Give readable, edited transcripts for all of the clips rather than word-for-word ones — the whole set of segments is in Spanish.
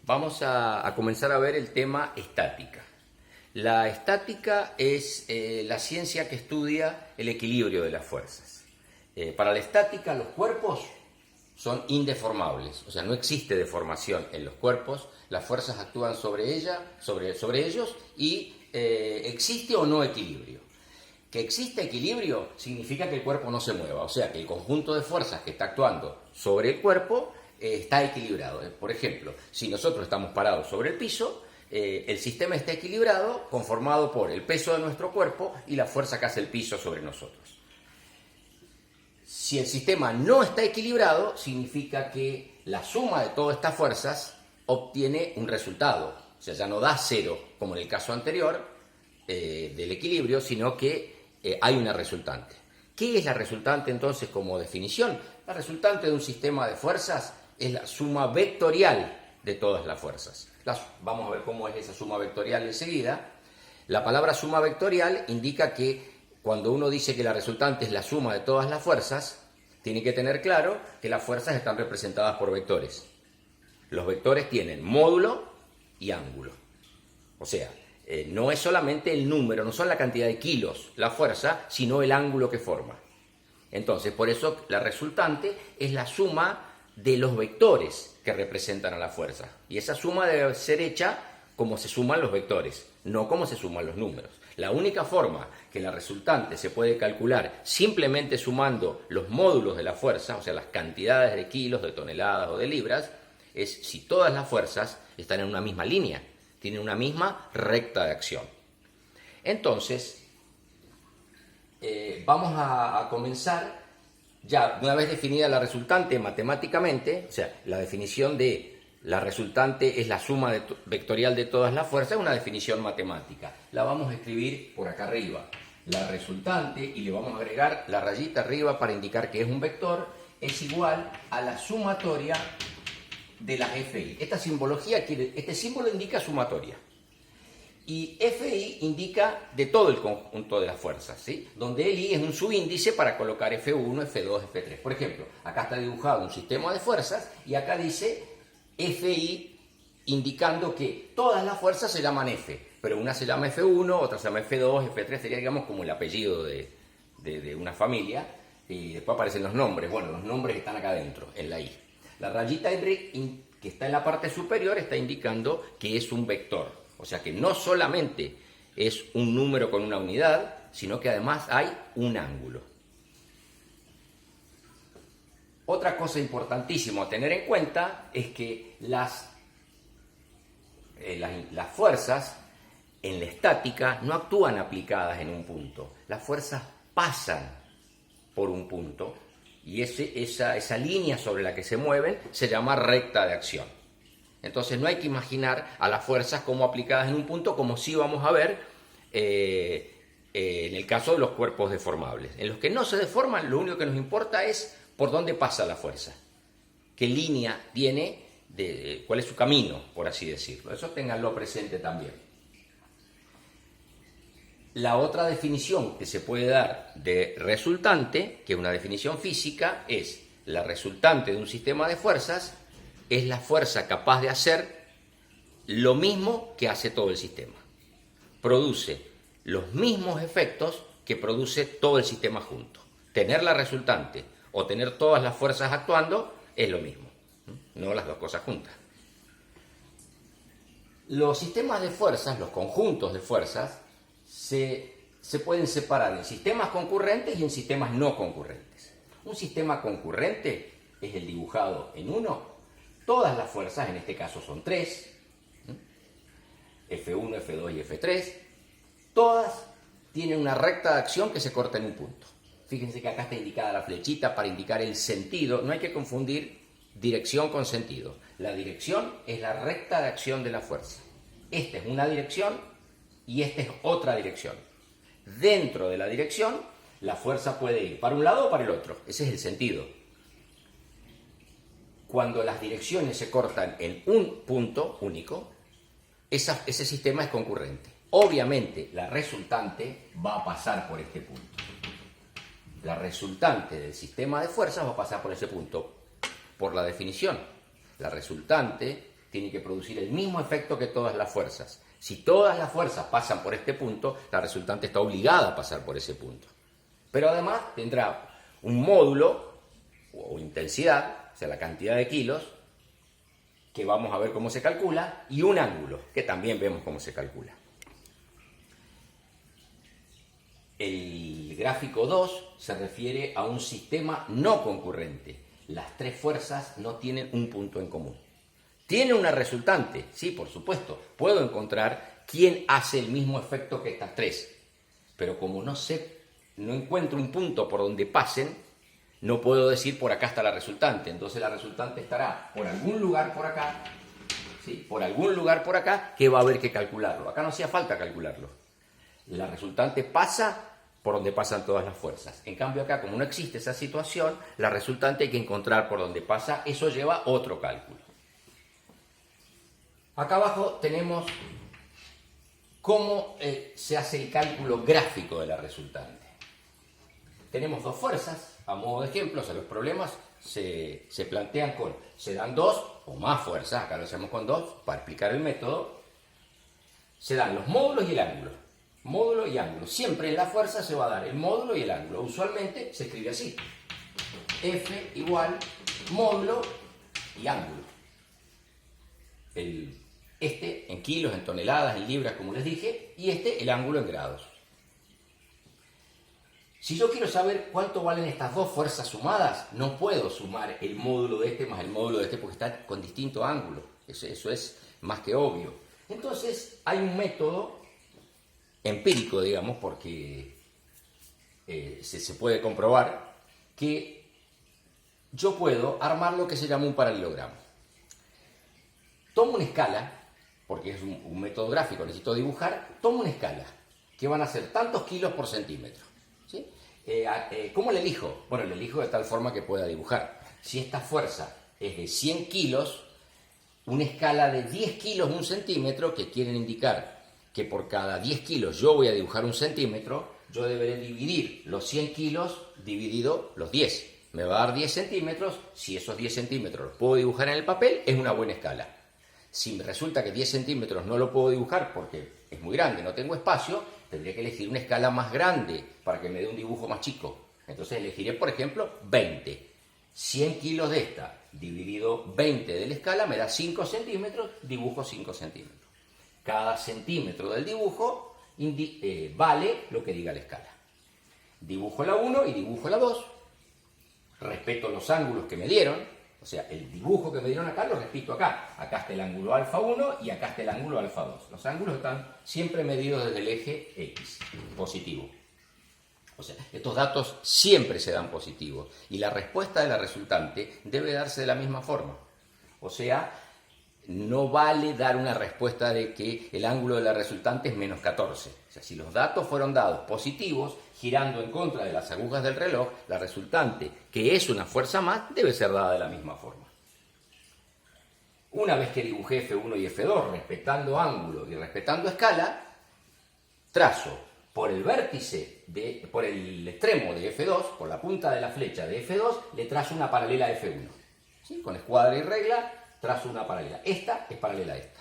Vamos a comenzar a ver el tema estática. La estática es la ciencia que estudia el equilibrio de las fuerzas. Para la estática, los cuerpos son indeformables, o sea, no existe deformación en los cuerpos, las fuerzas actúan sobre ellos y existe o no equilibrio. Que existe equilibrio significa que el cuerpo no se mueva, o sea, que el conjunto de fuerzas que está actuando sobre el cuerpo está equilibrado. Por ejemplo, si nosotros estamos parados sobre el piso, el sistema está equilibrado, conformado por el peso de nuestro cuerpo y la fuerza que hace el piso sobre nosotros. Si el sistema no está equilibrado, significa que la suma de todas estas fuerzas obtiene un resultado. O sea, ya no da cero, como en el caso anterior del equilibrio, sino que hay una resultante. ¿Qué es la resultante entonces como definición? La resultante de un sistema de fuerzas es la suma vectorial de todas las fuerzas. Vamos a ver cómo es esa suma vectorial enseguida. La palabra suma vectorial indica que cuando uno dice que la resultante es la suma de todas las fuerzas, tiene que tener claro que las fuerzas están representadas por vectores. Los vectores tienen módulo y ángulo. O sea, no es solamente el número, no son la cantidad de kilos la fuerza, sino el ángulo que forma. Entonces, por eso la resultante es la suma de los vectores que representan a la fuerza. Y esa suma debe ser hecha como se suman los vectores, no como se suman los números. La única forma que la resultante se puede calcular simplemente sumando los módulos de la fuerza, o sea, las cantidades de kilos, de toneladas o de libras, es si todas las fuerzas están en una misma línea, tienen una misma recta de acción. Entonces, vamos a comenzar, ya una vez definida la resultante matemáticamente, o sea, la definición de la resultante es la suma vectorial de todas las fuerzas, es una definición matemática. La vamos a escribir por acá arriba. La resultante, y le vamos a agregar la rayita arriba para indicar que es un vector, es igual a la sumatoria de las FI. Esta simbología este símbolo indica sumatoria. Y FI indica de todo el conjunto de las fuerzas, ¿sí? Donde el I es un subíndice para colocar F1, F2, F3. Por ejemplo, acá está dibujado un sistema de fuerzas y acá dice FI, indicando que todas las fuerzas se llaman F, pero una se llama F1, otra se llama F2, F3, sería digamos como el apellido de una familia, y después aparecen los nombres. Bueno, los nombres están acá adentro, en la I. La rayita que está en la parte superior está indicando que es un vector. O sea que no solamente es un número con una unidad, sino que además hay un ángulo. Otra cosa importantísima a tener en cuenta es que las fuerzas en la estática no actúan aplicadas en un punto. Las fuerzas pasan por un punto y esa línea sobre la que se mueven se llama recta de acción. Entonces no hay que imaginar a las fuerzas como aplicadas en un punto, como sí vamos a ver en el caso de los cuerpos deformables. En los que no se deforman, lo único que nos importa es por dónde pasa la fuerza, qué línea tiene, cuál es su camino, por así decirlo. Eso ténganlo presente también. La otra definición que se puede dar de resultante, que es una definición física, es la resultante de un sistema de fuerzas es la fuerza capaz de hacer lo mismo que hace todo el sistema. Produce los mismos efectos que produce todo el sistema junto. Tener la resultante o tener todas las fuerzas actuando es lo mismo, no las dos cosas juntas. Los sistemas de fuerzas, los conjuntos de fuerzas, se pueden separar en sistemas concurrentes y en sistemas no concurrentes. Un sistema concurrente es el dibujado en uno. Todas las fuerzas, en este caso son 3, F1, F2 y F3, todas tienen una recta de acción que se corta en un punto. Fíjense que acá está indicada la flechita para indicar el sentido. No hay que confundir dirección con sentido. La dirección es la recta de acción de la fuerza. Esta es una dirección y esta es otra dirección. Dentro de la dirección, la fuerza puede ir para un lado o para el otro. Ese es el sentido. Cuando las direcciones se cortan en un punto único, ese sistema es concurrente. Obviamente, la resultante va a pasar por este punto. La resultante del sistema de fuerzas va a pasar por ese punto, por la definición. La resultante tiene que producir el mismo efecto que todas las fuerzas. Si todas las fuerzas pasan por este punto, la resultante está obligada a pasar por ese punto. Pero además tendrá un módulo o intensidad, o sea, la cantidad de kilos, que vamos a ver cómo se calcula, y un ángulo, que también vemos cómo se calcula. El gráfico 2 se refiere a un sistema no concurrente. Las tres fuerzas no tienen un punto en común. ¿Tiene una resultante? Sí, por supuesto. Puedo encontrar quién hace el mismo efecto que estas tres. Pero como no encuentro un punto por donde pasen, no puedo decir por acá está la resultante. Entonces la resultante estará por algún lugar por acá, ¿sí? Por algún lugar por acá, que va a haber que calcularlo. Acá no hacía falta calcularlo. La resultante pasa por donde pasan todas las fuerzas. En cambio acá, como no existe esa situación, la resultante hay que encontrar por donde pasa. Eso lleva otro cálculo. Acá abajo tenemos cómo se hace el cálculo gráfico de la resultante. Tenemos dos fuerzas. A modo de ejemplo, o sea, los problemas se plantean se dan dos o más fuerzas, acá lo hacemos con dos, para explicar el método. Se dan los módulos y el ángulo. Módulo y ángulo. Siempre en la fuerza se va a dar el módulo y el ángulo. Usualmente se escribe así. F igual módulo y ángulo. Este en kilos, en toneladas, en libras, como les dije, y el ángulo en grados. Si yo quiero saber cuánto valen estas dos fuerzas sumadas, no puedo sumar el módulo de este más el módulo de este porque están con distinto ángulo. Eso es más que obvio. Entonces hay un método empírico, digamos, porque se puede comprobar que yo puedo armar lo que se llama un paralelogramo. Tomo una escala, porque es un método gráfico, necesito dibujar, tomo una escala, que van a ser tantos kilos por centímetro. ¿Sí? ¿Cómo le elijo? Bueno, le elijo de tal forma que pueda dibujar. Si esta fuerza es de 100 kilos, una escala de 10 kilos un centímetro, que quieren indicar que por cada 10 kilos yo voy a dibujar un centímetro, yo deberé dividir los 100 kilos dividido los 10. Me va a dar 10 centímetros. Si esos 10 centímetros los puedo dibujar en el papel, es una buena escala. Si me resulta que 10 centímetros no lo puedo dibujar porque es muy grande, no tengo espacio, tendría que elegir una escala más grande para que me dé un dibujo más chico. Entonces elegiré, por ejemplo, 20. 100 kilos de esta dividido 20 de la escala me da 5 centímetros, dibujo 5 centímetros. Cada centímetro del dibujo vale lo que diga la escala. Dibujo la 1 y dibujo la 2. Respeto los ángulos que me dieron. O sea, el dibujo que me dieron acá lo repito acá. Acá está el ángulo alfa 1 y acá está el ángulo alfa 2. Los ángulos están siempre medidos desde el eje X, positivo. O sea, estos datos siempre se dan positivos. Y la respuesta de la resultante debe darse de la misma forma. O sea, no vale dar una respuesta de que el ángulo de la resultante es menos 14. O sea, si los datos fueron dados positivos, girando en contra de las agujas del reloj, la resultante, que es una fuerza más, debe ser dada de la misma forma. Una vez que dibujé F1 y F2, respetando ángulo y respetando escala, trazo por el vértice, por el extremo de F2, por la punta de la flecha de F2, le trazo una paralela a F1. ¿Sí? Con escuadra y regla, trazo una paralela. Esta es paralela a esta.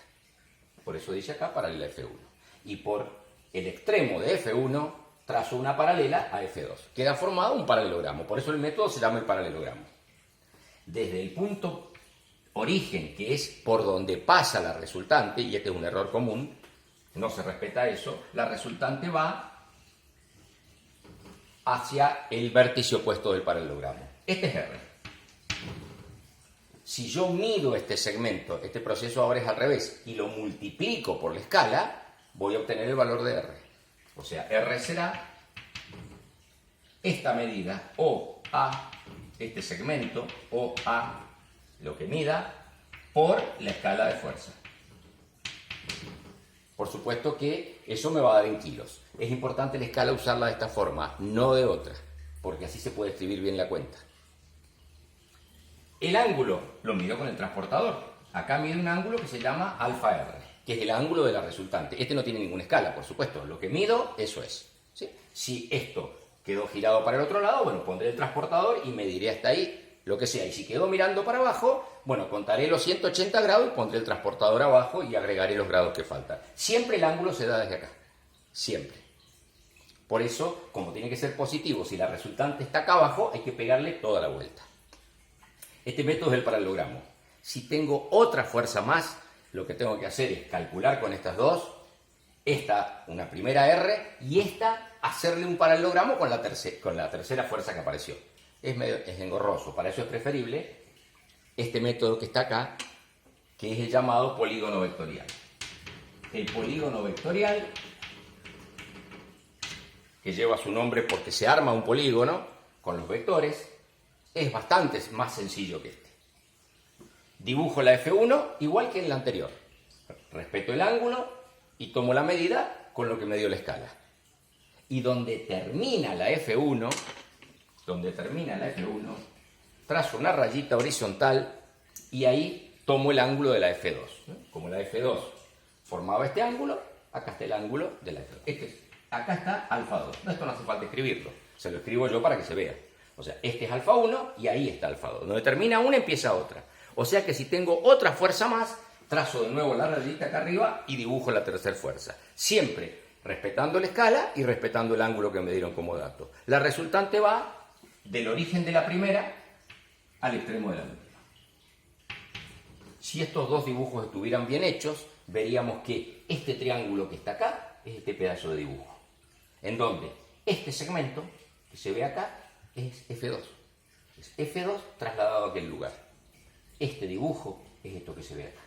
Por eso dice acá paralela a F1. Y por el extremo de F1 trazo una paralela a F2. Queda formado un paralelogramo. Por eso el método se llama el paralelogramo. Desde el punto origen, que es por donde pasa la resultante, y este es un error común, no se respeta eso, la resultante va hacia el vértice opuesto del paralelogramo. Este es R. Si yo mido este segmento, este proceso ahora es al revés, y lo multiplico por la escala, voy a obtener el valor de R. O sea, R será esta medida, o A, este segmento, o A, lo que mida, por la escala de fuerza. Por supuesto que eso me va a dar en kilos. Es importante la escala usarla de esta forma, no de otra, porque así se puede escribir bien la cuenta. El ángulo lo mido con el transportador. Acá mide un ángulo que se llama alfa R, que es el ángulo de la resultante. Este no tiene ninguna escala, por supuesto. Lo que mido, eso es. ¿Sí? Si esto quedó girado para el otro lado, bueno, pondré el transportador y mediré hasta ahí lo que sea. Y si quedó mirando para abajo, bueno, contaré los 180 grados y pondré el transportador abajo y agregaré los grados que faltan. Siempre el ángulo se da desde acá, siempre. Por eso, como tiene que ser positivo, si la resultante está acá abajo, hay que pegarle toda la vuelta. Este método es el paralelogramo. Si tengo otra fuerza más, lo que tengo que hacer es calcular con estas dos, esta una primera R y esta hacerle un paralelogramo con la tercera fuerza que apareció. Es engorroso, para eso es preferible este método que está acá, que es el llamado polígono vectorial. El polígono vectorial, que lleva su nombre porque se arma un polígono con los vectores, es bastante más sencillo que este. Dibujo la F1 igual que en la anterior. Respeto el ángulo y tomo la medida con lo que me dio la escala. Y donde termina la F1, trazo una rayita horizontal y ahí tomo el ángulo de la F2. Como la F2 formaba este ángulo, acá está el ángulo de la F2. Acá está alfa 2. No, esto no hace falta escribirlo. Se lo escribo yo para que se vea. O sea, este es alfa 1 y ahí está alfa 2. Donde termina una, empieza otra. O sea que si tengo otra fuerza más, trazo de nuevo la rayita acá arriba y dibujo la tercera fuerza. Siempre respetando la escala y respetando el ángulo que me dieron como dato. La resultante va del origen de la primera al extremo de la última. Si estos dos dibujos estuvieran bien hechos, veríamos que este triángulo que está acá es este pedazo de dibujo. En donde este segmento que se ve acá es F2. Es F2 trasladado a aquel lugar. Este dibujo es esto que se ve acá.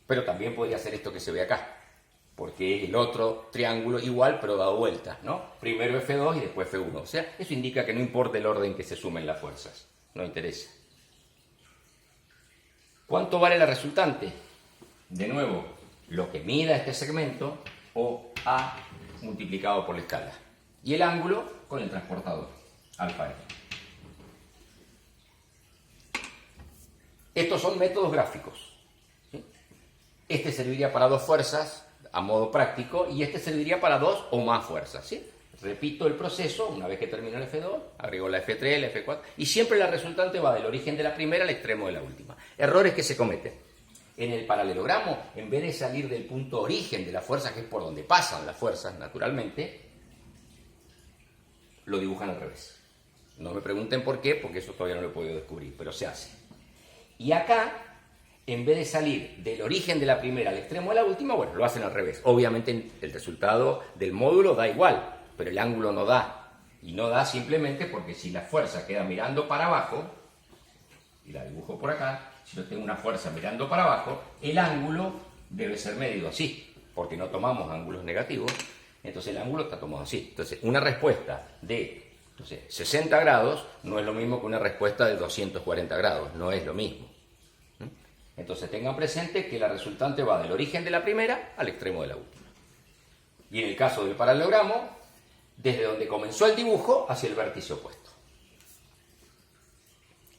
Pero también podría ser esto que se ve acá, porque es el otro triángulo igual pero dado vueltas, ¿no? Primero F2 y después F1. O sea, eso indica que no importa el orden que se sumen las fuerzas. No interesa. ¿Cuánto vale la resultante? De nuevo, lo que mida este segmento, o A multiplicado por la escala. Y el ángulo con el transportador, alfa R. Estos son métodos gráficos. ¿Sí? Este serviría para dos fuerzas a modo práctico y este serviría para dos o más fuerzas. ¿Sí? Repito el proceso, una vez que termino el F2, agrego la F3, la F4 y siempre la resultante va del origen de la primera al extremo de la última. Errores que se cometen. En el paralelogramo, en vez de salir del punto origen de la fuerza, que es por donde pasan las fuerzas naturalmente, lo dibujan al revés. No me pregunten por qué, porque eso todavía no lo he podido descubrir, pero se hace. Y acá, en vez de salir del origen de la primera al extremo de la última, bueno, lo hacen al revés. Obviamente el resultado del módulo da igual, pero el ángulo no da. Y no da simplemente porque si la fuerza queda mirando para abajo, y la dibujo por acá, si yo tengo una fuerza mirando para abajo, el ángulo debe ser medido así, porque no tomamos ángulos negativos, entonces el ángulo está tomado así. Entonces, una respuesta de 60 grados no es lo mismo que una respuesta de 240 grados, no es lo mismo. Entonces tengan presente que la resultante va del origen de la primera al extremo de la última. Y en el caso del paralelogramo, desde donde comenzó el dibujo hacia el vértice opuesto.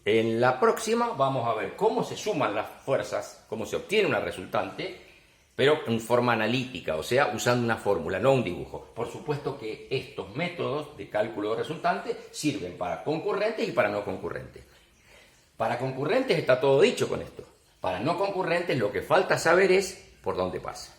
En la próxima vamos a ver cómo se suman las fuerzas, cómo se obtiene una resultante, pero en forma analítica, o sea, usando una fórmula, no un dibujo. Por supuesto que estos métodos de cálculo de resultante sirven para concurrentes y para no concurrentes. Para concurrentes está todo dicho con esto. Para no concurrentes lo que falta saber es por dónde pasa.